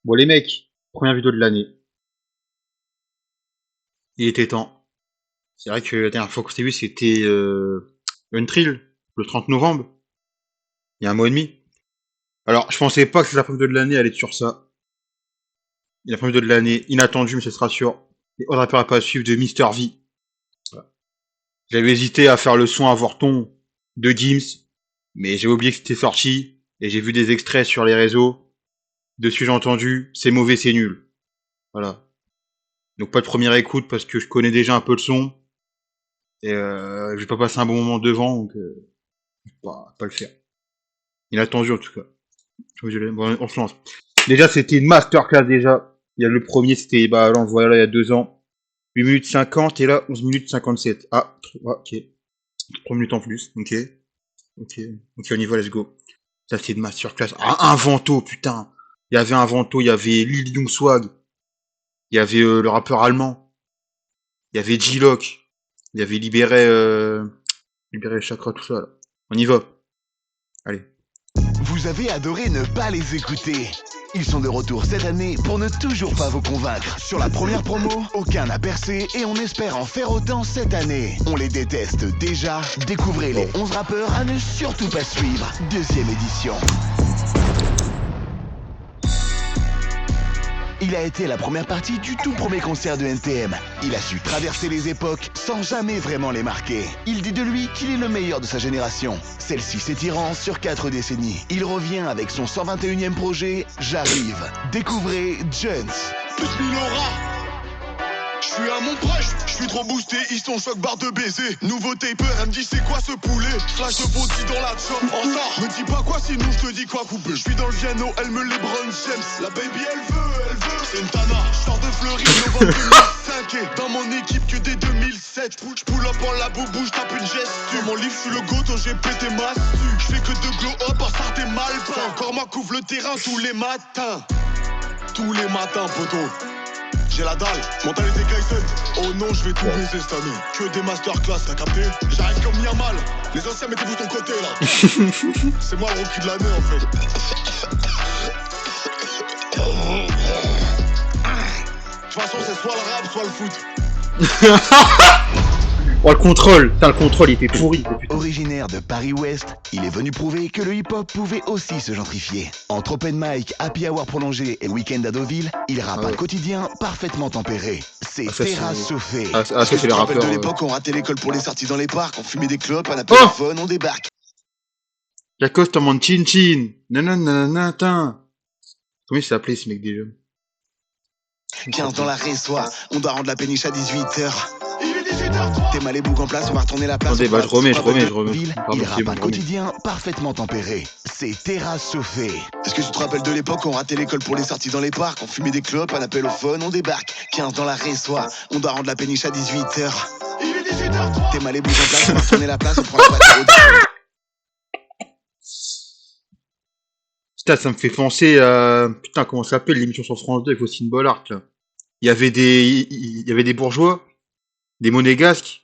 Bon, les mecs, première vidéo de l'année. Il était temps. C'est vrai que la dernière fois qu'on s'est vu, c'était Untrill, le 30 novembre, il y a un mois et demi. Alors, je pensais pas que la première vidéo de l'année allait être sur ça. Et la première vidéo de l'année, inattendue, mais ce sera sur les autres rappeurs à pas suivre de Mister V. Voilà. J'avais hésité à faire le son avorton de Gims, mais j'ai oublié que c'était sorti, et j'ai vu des extraits sur les réseaux. Dessus, j'ai entendu, c'est mauvais, c'est nul. Voilà. Donc pas de première écoute parce que je connais déjà un peu le son. Et je vais pas passer un bon moment devant, donc pas le faire. Inattendu en tout cas. Bon, on se lance. Déjà, c'était une masterclass déjà. Il y a le premier, c'était, bah, là, on voit là, il y a 2 ans. 8 minutes 50 et là, 11 minutes 57. Ah, ok. 3 minutes en plus. Ok. Ok. Ok, on y va, let's go. Ça, c'est une masterclass. Ah, un Vento, putain. Il y avait un Vento, il y avait Lil Young Swag. Il y avait le rappeur allemand. Il y avait G-Lock. Il y avait Libéré Chakra, tout ça, là. On y va. Allez. Vous avez adoré ne pas les écouter. Ils sont de retour cette année pour ne toujours pas vous convaincre. Sur la première promo, aucun n'a percé et on espère en faire autant cette année. On les déteste déjà. Découvrez les 11 rappeurs à ne surtout pas suivre. Deuxième édition. Il a été la première partie du tout premier concert de NTM. Il a su traverser les époques sans jamais vraiment les marquer. Il dit de lui qu'il est le meilleur de sa génération. Celle-ci s'étirant sur 4 décennies. Il revient avec son 121e projet, J'arrive. Découvrez Jones. Je suis à mon proche, je suis trop boosté, ils sont choc barre de baiser. Nouveau taper, elle me dit c'est quoi ce poulet. Flash de body dans la chop, en sort. Me dis pas quoi sinon je te dis quoi couper. Je suis dans le piano, elle me les Brown James. La baby elle veut, c'est une tana. Je sors de Fleury, novembre 2005 et dans mon équipe que dès 2007. Je pull up en la boubou, je tape une gestu. Mon livre, je suis le goto, j'ai pété ma su. Je fais que de glow up, en sortez mal. C'est encore moi couvre le terrain tous les matins. Tous les matins, poteau. J'ai la dalle, mentalité Kaizen. Oh non, je vais tout baiser cette année. Que des masterclass, t'as capté? J'arrive comme Yamal. Les anciens, mettez-vous ton côté là. C'est moi le rookie de l'année en fait. De toute façon, c'est soit le rap, soit le foot. Oh, le contrôle. Putain, le contrôle, il était pourri. Putain. Originaire de Paris-Ouest, il est venu prouver que le hip-hop pouvait aussi se gentrifier. Entre open mic, happy hour prolongé et week-end à Deauville, il rappe un quotidien parfaitement tempéré. C'est Terrasse Chauffée. Ça, c'est les rappeurs. De l'époque, on ratait l'école pour les sorties dans les parcs, on fumait des clopes, à la téléphone, on débarque. Lacoste en mode chin chin. Nanana, tin. Comment il s'appelait ce mec déjà? 15 dans la résoie, on doit rendre la péniche à 18h. T'es mal les boucs en place, on va retourner la place. Attendez, bah je remets. Il rappe un quotidien parfaitement tempéré. C'est Terrasse Chauffée. Est-ce que tu te rappelles de l'époque, on ratait l'école pour les sorties dans les parcs, on fumait des clopes, un appel au phone, on débarque. 15 dans la résoie, on doit rendre la péniche à 18h. T'es mal les boucs en place, on va retourner la place, on prend la voiture au Putain, ça me fait penser à... Putain, comment ça s'appelle l'émission sur France 2 avec Faustine Bollard, là. Il y avait des bourgeois, des monégasques.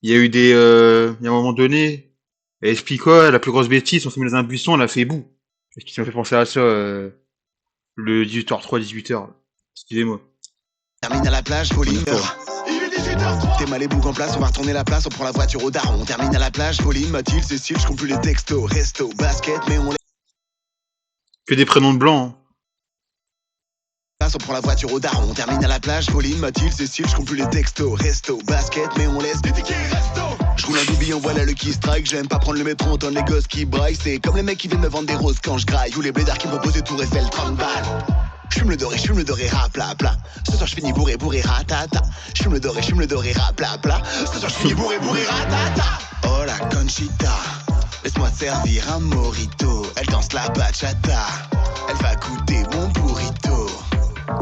Il y a eu il y a un moment donné, elle explique quoi, la plus grosse bêtise, on s'est mis dans un buisson, elle a fait boue. Est-ce que ça me fait penser à ça, le 18h03, 18h. Excusez-moi. Termine à la plage, Pauline. T'es mal les boucs en place, on va retourner la place, on prend la voiture au daron. On termine à la plage, Pauline, Mathilde, Cécile, je compte plus les textos, resto, basket, mais on Que des prénoms de blancs, hein. On prend la voiture au daron, on termine à la plage, Pauline, Mathilde, Cécile, je compte plus les textos, resto, basket, mais on laisse des tickets resto. Je roule un doubillon, voilà le qui strike, j'aime pas prendre le métro, entendre les gosses qui braillent. C'est comme les mecs qui viennent me vendre des roses quand je graille, ou les blédards qui me proposent des tours Eiffel 30 balles. J'fume le doré, rap, pla, pla. Ce soir j'finis bourré, ratata. J'fume le doré, rap, pla, pla. Ce soir j'finis bourré, ratata. Oh la Conchita, laisse-moi te servir un mojito. Elle danse la bachata, elle va goûter mon burrito.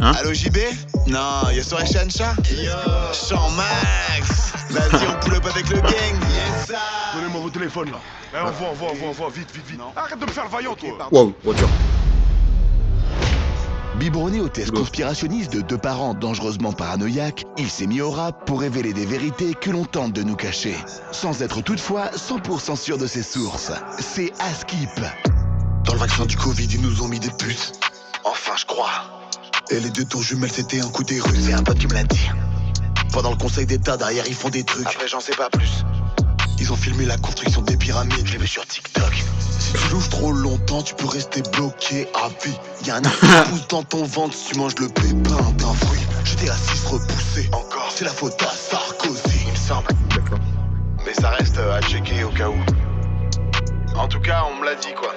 Hein? Allo JB? Non, y'a soirée Chancha? Yo! Champ Max! Vas-y, on pull up avec le gang! Yes, ça! Donnez-moi vos téléphones là. Eh, on voit, vite. Non. Arrête de me faire le vaillant, toi. Wow, voiture. Biberonné aux thèses conspirationnistes de deux parents dangereusement paranoïaques, il s'est mis au rap pour révéler des vérités que l'on tente de nous cacher, sans être toutefois 100% sûr de ses sources. C'est Askip. Dans le vaccin du Covid, ils nous ont mis des puces. fin, je crois. Et les 2 tours jumelles, c'était un coup des Russes. C'est un pote qui me l'a dit. Pendant le conseil d'état, derrière, ils font des trucs. Après, j'en sais pas plus. Ils ont filmé la construction des pyramides. Je l'ai vu sur TikTok. Si tu louches trop longtemps, tu peux rester bloqué à vie. Y'a un arbre qui pousse dans ton ventre si tu manges le pépin d'un fruit. J'étais à 6 repoussé. Encore. C'est la faute à Sarkozy, il me semble. D'accord. Mais ça reste à checker au cas où. En tout cas, on me l'a dit, quoi.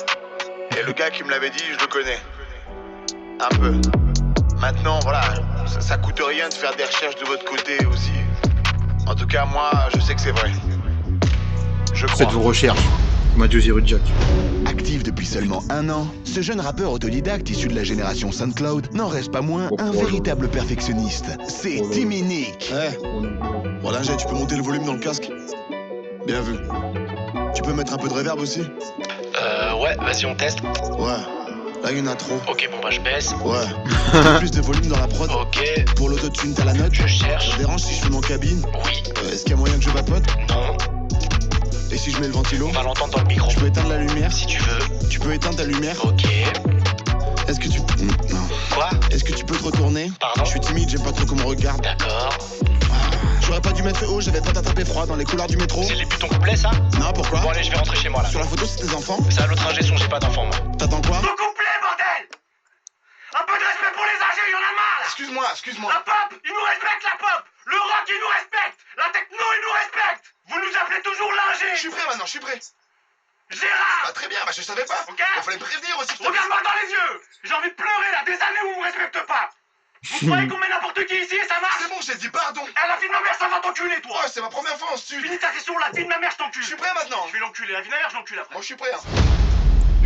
Et le gars qui me l'avait dit, je le connais. Un peu. Maintenant, voilà, ça coûte rien de faire des recherches de votre côté aussi. En tout cas, moi, je sais que c'est vrai. Je crois. Faites vos recherches. Comme a dit Ozzy Jack. Actif depuis seulement 1 an, ce jeune rappeur autodidacte issu de la génération SoundCloud n'en reste pas moins un véritable perfectionniste. C'est Timmy Nick. Voilà, tu peux monter le volume dans le casque. Bien vu. Tu peux mettre un peu de reverb aussi? Ouais, vas-y, on teste. Ouais. Là, il y en a trop. Ok, bon bah je baisse. Ouais. Un peu plus de volume dans la prod. Ok, Pour l'autotune, t'as la note. je cherche. Ça te dérange si je fume en cabine? Oui, Est-ce qu'il y a moyen que je vapote? non, Et si je mets le ventilo? on va l'entendre dans le micro. Je peux éteindre la lumière? Si tu veux. Tu peux éteindre ta lumière? Ok. Est-ce que tu... Non. Quoi? Est-ce que tu peux te retourner? Pardon? Je suis timide, j'aime pas trop qu'on me regarde. D'accord. J'aurais pas dû mettre haut, j'avais pas tapé froid dans les couloirs du métro. C'est les putains complets, ça? Non, pourquoi? Bon allez, je vais rentrer chez moi là. Sur la photo, c'est tes enfants? C'est à l'autre ingé son, j'ai pas d'enfant moi. T'attends quoi? Vous complet, bordel! Un peu de respect pour les âgés, il y en a marre! Excuse-moi. La pop, ils nous respectent, la pop! Le rock, ils nous respectent! La techno, ils nous respectent! Vous nous appelez toujours l'ingé! Je suis prêt maintenant, je suis prêt. Gérard! Très bien, je savais pas. Ok. Il fallait me prévenir aussi. Regarde-moi dans les yeux! J'ai envie de pleurer là, des années où vous me respectez pas! Vous croyez qu'on met n'importe qui ici et ça marche? C'est bon, j'ai dit pardon. La vie de ma mère, ça va t'enculer, toi! Ouais, c'est ma première fois en studio. Finis ta session, la vie de ma mère, je t'encule! Je suis prêt maintenant. Je vais l'enculer, la vie de ma mère, je l'encule après. Moi, je suis prêt.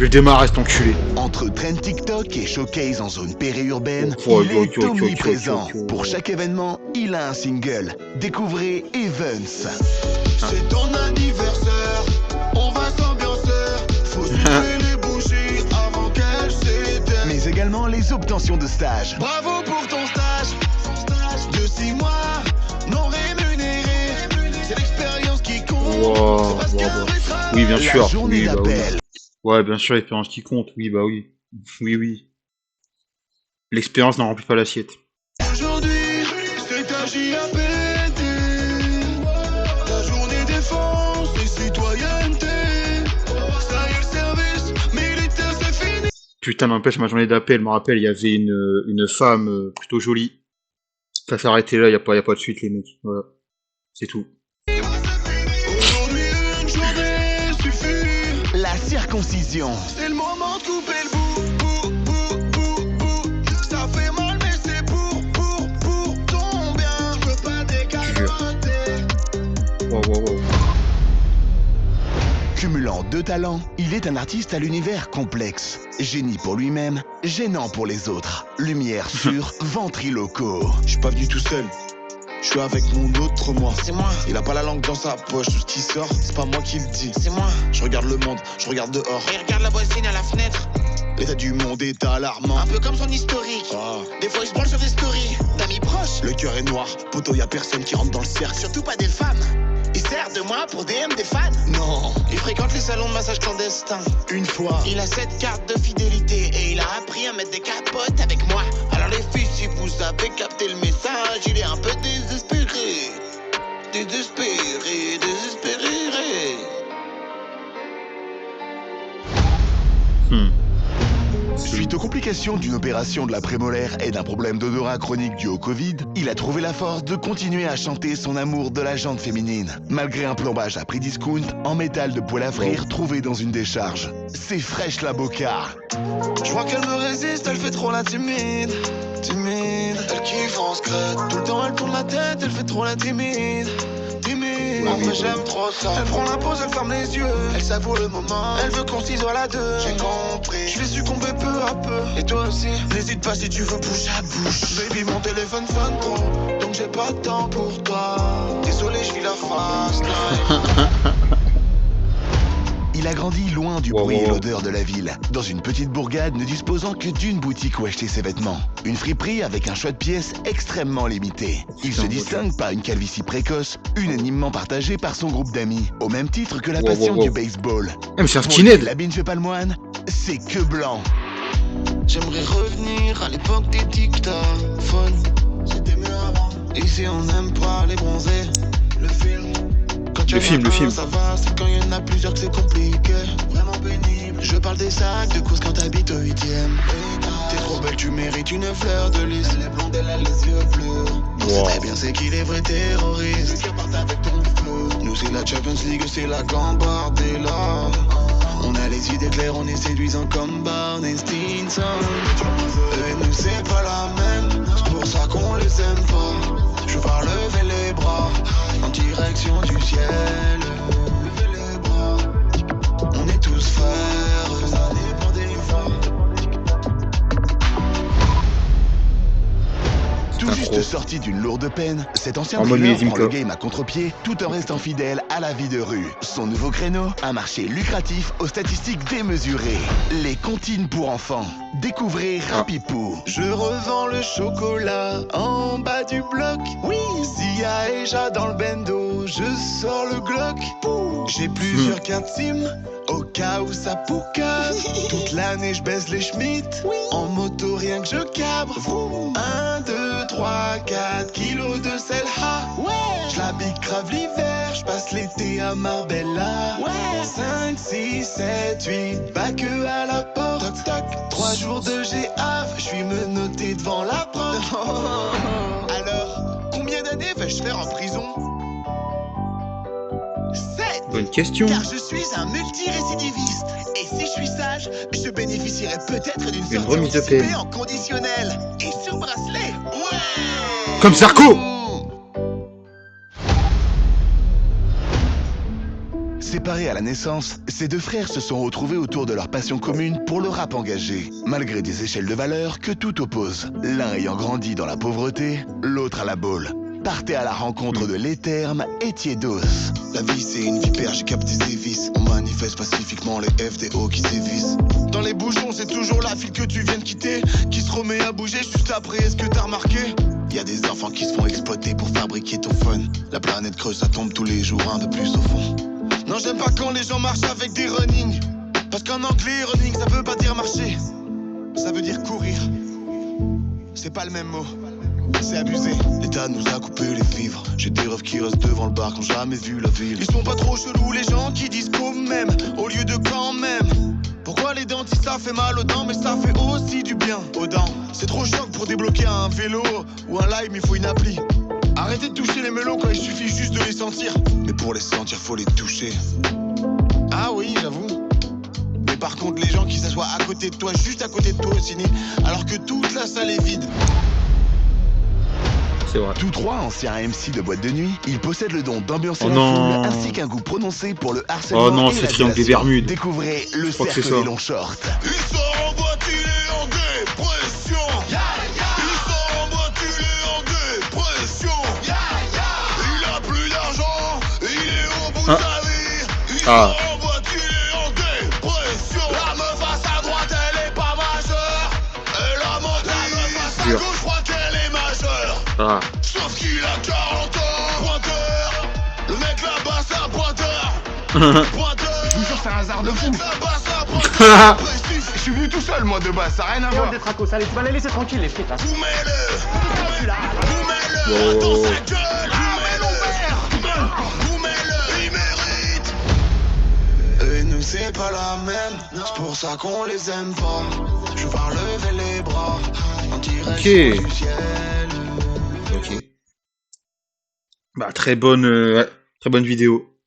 Je démarre, cet enculé. Entre trend TikTok et showcase en zone périurbaine, Oh, il yo, est yo, yo, yo, omniprésent. yo, yo. Pour chaque événement, il a un single. Découvrez Evans. C'est ton anniversaire, on va s'ambiancer. Faut tuer les bougies avant qu'elles s'éteignent. Mais également les obtentions de stage. Bravo pour ton stage de 6 mois, non rémunéré. C'est l'expérience qui compte. Wow, C'est parce wow, qu'un wow. vrai travail. Oui, bien La sûr. journée Oui, bah oui. d'appel. Ouais, bien sûr, l'expérience qui compte. Oui, bah oui. Oui, oui. L'expérience n'en remplit pas l'assiette. Aujourd'hui, c'est ta JAPT, ta journée défense et citoyenneté. Ça y est, le service militaire, c'est fini. Putain, n'empêche, ma journée d'appel, je me rappelle, il y avait une femme plutôt jolie. Ça s'est arrêté là, y a pas de suite, les mecs. Voilà. C'est tout. Aujourd'hui, une journée suffit. La circoncision. C'est le moment de couper le bout. Ça fait mal, mais c'est pour ton bien. Je peux pas décapoter. Wow. Cumulant 2 talents, il est un artiste à l'univers complexe. Génie pour lui-même, gênant pour les autres. Lumière sur Ventriloco. Je suis pas venu tout seul. Je suis avec mon autre moi. C'est moi. Il a pas la langue dans sa poche. Tout ce qui sort, c'est pas moi qui le dis. C'est moi. Je regarde le monde, je regarde dehors. Et regarde la voisine à la fenêtre. L'état du monde est alarmant. Un peu comme son historique. Ah. Des fois, il se branle sur des stories d'amis proches. Le cœur est noir. Poto, y a personne qui rentre dans le cercle. Surtout pas des femmes. Il sert de moi pour DM des fans. Non. Il fréquente les salons de massage clandestins. Une fois. Il a 7 cartes de fidélité et il a appris à mettre des capotes avec moi. Alors les filles, si vous avez capté le message, il est un peu désespéré. Désespéré. Suite aux complications d'une opération de la prémolaire et d'un problème d'odorat chronique dû au Covid, il a trouvé la force de continuer à chanter son amour de la jante féminine, malgré un plombage à prix discount en métal de poêle à frire trouvé dans une décharge. C'est fraîche la boca. Je vois qu'elle me résiste, elle fait trop la timide. Elle kiffe en secret. Tout le temps elle tourne la tête, elle fait trop la timide. En vrai j'aime trop ça. Elle prend la pause, elle ferme les yeux. Elle savoure le moment, elle veut qu'on s'isole à deux. J'ai compris, je vais succomber peu à peu. Et toi aussi, n'hésite pas si tu veux bouche à bouche. Baby mon téléphone sonne trop, donc j'ai pas de temps pour toi. Désolé je vis la fast life. Il a grandi loin du bruit et l'odeur de la ville, dans une petite bourgade ne disposant que d'une boutique où acheter ses vêtements. Une friperie avec un choix de pièces extrêmement limité. Il se distingue par une calvitie précoce, unanimement partagée par son groupe d'amis, au même titre que la passion du baseball. Mais c'est un Pour skinhead. lui, l'habit ne fait pas le moine, c'est que blanc. J'aimerais revenir à l'époque des dictaphones. C'était mieux avant. Ici on n'aime pas les bronzés. Le film. Quand Le film. Ça va, c'est quand y'en a plusieurs que c'est compliqué. Vraiment pénible. Je parle des sacs de course quand t'habites au 8ème. T'es trop belle, tu mérites une fleur de lys. Elle est blonde, elle a les yeux bleus. On sait très bien c'est qui les vrais terroristes. Ceux qui partent avec ton feu. Nous c'est la Champions League, c'est la Gambardella. On a les idées claires, on est séduisants comme Barney Stinson. Et nous c'est pas la même, c'est pour ça qu'on les aime pas. Je veux voir lever les bras en direction du ciel. Lever les bras, on est tous frères, ça dépend des fois. Tout juste sorti d'une lourde peine, cet ancien En mode thriller prend Millennium le game à contre-pied tout en restant fidèle à la vie de rue. Son nouveau créneau, un marché lucratif aux statistiques démesurées. Les comptines pour enfants. Découvrez Rapipou. Je revends le chocolat en bas du bloc. Oui, s'il y a Eja dans le bendo, je sors le Glock. J'ai plusieurs cartes SIM au cas où ça poucave. Toute l'année je baise les Schmitt. En moto rien que je cabre. 1, 2, 3, 4 kilos de sel. Je l'habite grave l'hiver, je passe l'été à Marbella. 5, 6, 7, 8, pas que à la porte. Toc toc, 3 jours de GAV, je suis menotté devant la porte. Alors, combien d'années vais-je faire en prison? 7. Bonne question. Car je suis un multirécidiviste. Et si je suis sage, je bénéficierai peut-être d'une sortie remise de anticipée peine. en conditionnel. Et sous bracelet. Ouais. Comme Sarko. Séparés à la naissance, ces deux frères se sont retrouvés autour de leur passion commune pour le rap engagé, malgré des échelles de valeur que tout oppose. L'un ayant grandi dans la pauvreté, l'autre à la boule. Partez à la rencontre de l'étherme et Tiédos. La vie c'est une vipère, j'ai capté ses vices. On manifeste pacifiquement les FDO qui sévissent. Dans les bouchons c'est toujours la file que tu viens de quitter qui se remet à bouger juste après, est-ce que t'as remarqué? Y a des enfants qui se font exploiter pour fabriquer ton fun. La planète creuse, ça tombe tous les jours un peu plus au fond. Non, j'aime pas quand les gens marchent avec des running. Parce qu'en anglais, running, ça veut pas dire marcher. Ça veut dire courir. C'est pas le même mot. C'est abusé. L'État nous a coupé les vivres. J'ai des refs qui restent devant le bar qui ont jamais vu la ville. Ils sont pas trop chelous les gens qui disent quand même au lieu de quand même. Pourquoi les dentistes ça fait mal aux dents mais ça fait aussi du bien aux dents. C'est trop choc pour débloquer un vélo ou un lime, il faut une appli. Arrêtez de toucher les melons quand il suffit juste de les sentir. Mais pour les sentir, faut les toucher. Ah oui, j'avoue. Mais par contre, les gens qui s'assoient à côté de toi, juste à côté de toi au ciné, alors que toute la salle est vide. C'est vrai. Tous trois anciens MC de boîte de nuit, ils possèdent le don d'ambiancer Oh la non. foule, ainsi qu'un goût prononcé pour le harcèlement. Oh non, et c'est la Triangle des délation. Bermudes. Découvrez le crois que cercle c'est ça. des longs shorts. Il sort en boîte, il est en dépression. Il sort en boîte, il est en dépression. Il a plus d'argent, il est au bout de sa vie. Il sort en boîte, il est en dépression. La meuf à sa droite, elle est pas majeure. Et la menteuse à sa Dur. gauche, je crois qu'elle est majeure. Ah. Sauf qu'il a 40 ans. Pointeur. Le mec là-bas, c'est un pointeur. Pointeur. Je vous jure, c'est un hasard de fou. Là-bas, c'est un pointeur. Précis. Je suis venu tout seul, moi, de base, ça n'a rien à voir. Des tracos, allez, tu vas les laisser tranquilles, les frites. Hein. Vous mets-le dans sa gueule. Vous mets-le, il mérite. Et nous c'est pas la même, c'est pour ça qu'on les aime pas. Je veux voir lever les bras en direction du ciel. Ok. Bah très bonne vidéo.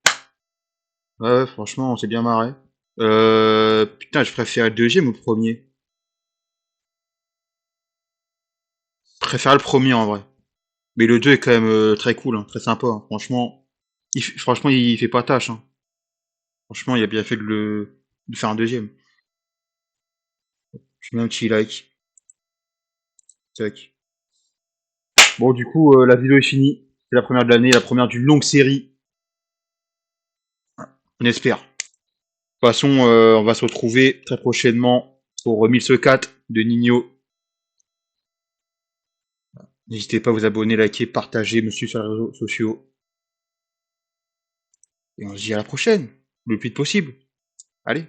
Ouais, franchement, on s'est bien marré. Putain, je préfère le deuxième ou le premier? Je préfère le premier en vrai. Mais le 2 est quand même très cool, hein, très sympa. Hein. Franchement, il fait pas tâche. Hein. Franchement, il a bien fait de faire un deuxième. Je mets un petit like. Tac. Bon, du coup, la vidéo est finie. C'est la première de l'année, la première d'une longue série. On espère. De toute façon, on va se retrouver très prochainement pour 1004 de Nino. N'hésitez pas à vous abonner, liker, partager, me suivre sur les réseaux sociaux. Et on se dit à la prochaine, le plus vite possible. Allez.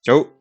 Ciao.